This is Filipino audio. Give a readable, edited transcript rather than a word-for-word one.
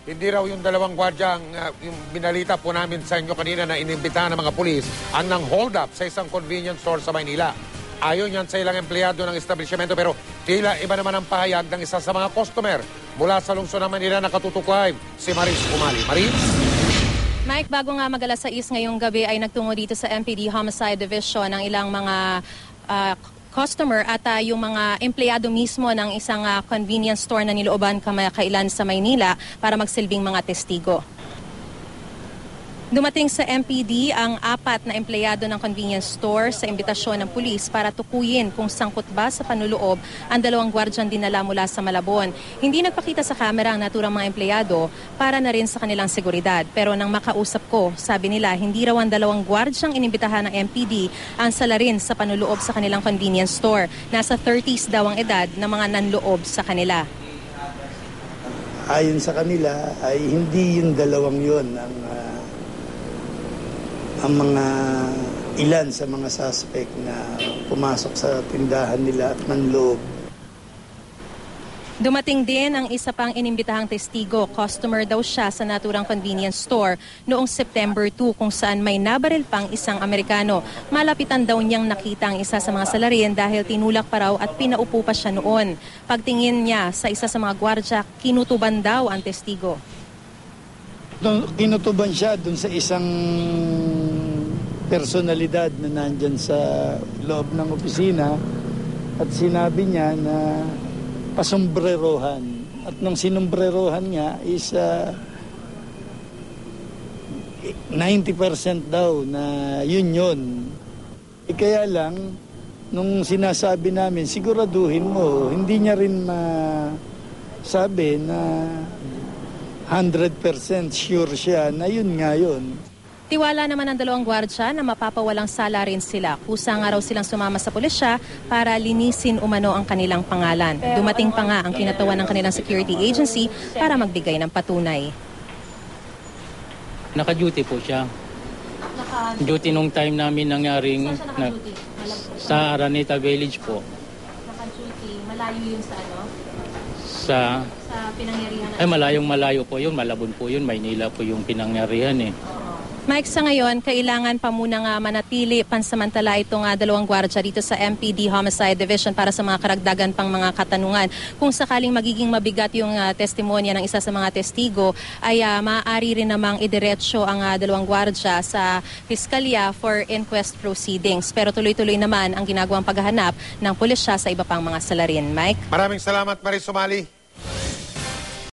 hindi raw yung dalawang gwardiya yung binalita po namin sa inyo kanina na inimbitahan ng mga pulis ang nang hold up sa isang convenience store sa Maynila. Ayon yan sa ilang empleyado ng establishmento pero tila iba naman ang pahayag ng isa sa mga customer. Mula sa lungsod ng Manila nakatutok live si Maris Umali. Maris? Mike, bago nga mag-alas 6 ngayong gabi ay nagtungo dito sa MPD Homicide Division ang ilang mga customer at yung mga empleyado mismo ng isang convenience store na nilooban kamakailan sa Maynila para magsilbing mga testigo. Dumating sa MPD ang 4 na empleyado ng convenience store sa imbitasyon ng pulis para tukuyin kung sangkot ba sa panloloob ang 2 gwardyang dinala mula sa Malabon. Hindi nagpakita sa kamera ang naturang mga empleyado para na rin sa kanilang seguridad. Pero nang makausap ko, sabi nila hindi raw ang 2 gwardyang inimbitahan ng MPD ang salarin sa panloloob sa kanilang convenience store. Nasa 30s daw ang edad ng mga nanloob sa kanila. Ayon sa kanila ay hindi yung 2 yun ang mga ilan sa mga suspect na pumasok sa tindahan nila at nanloob. Dumating din ang isa pang inimbitahang testigo. Customer daw siya sa naturang convenience store noong September 2 kung saan may nabaril pang isang Amerikano. Malapitan daw niyang nakita ang isa sa mga salarin dahil tinulak pa raw at pinaupo pa siya noon. Pagtingin niya sa isa sa mga gwardya, kinutuban daw ang testigo. Kinutuban siya dun sa isang personalidad na nandyan sa loob ng opisina at sinabi niya na pasombrerohan. At nung sinumbrerohan niya is 90% daw na yun. Kaya lang, nung sinasabi namin, siguraduhin mo, hindi niya rin masabi na 100% sure siya na yun nga yun. Tiwala naman ang 2 gwardya na mapapawalang sala rin sila. Kusa nga raw silang sumama sa pulisya para linisin umano ang kanilang pangalan. Dumating pa nga ang kinatawan ng kanilang security agency para magbigay ng patunay. Naka-duty po siya. Duty nung time namin nangyaring sa Araneta Village po. Naka-duty, malayo yun sa ano? Sa pinangyarihan. ay malayo po yun, Malabon po yun, Maynila po yung pinangyarihan eh. Mike, sa ngayon, kailangan pa muna nga manatili pansamantala itong 2 gwardya dito sa MPD Homicide Division para sa mga karagdagan pang mga katanungan. Kung sakaling magiging mabigat yung testimonya ng isa sa mga testigo, ay maaari rin namang idiretso ang 2 gwardya sa piskalya for inquest proceedings. Pero tuloy-tuloy naman ang ginagawang paghahanap ng pulisya sa iba pang mga salarin. Mike? Maraming salamat, Maris Umali.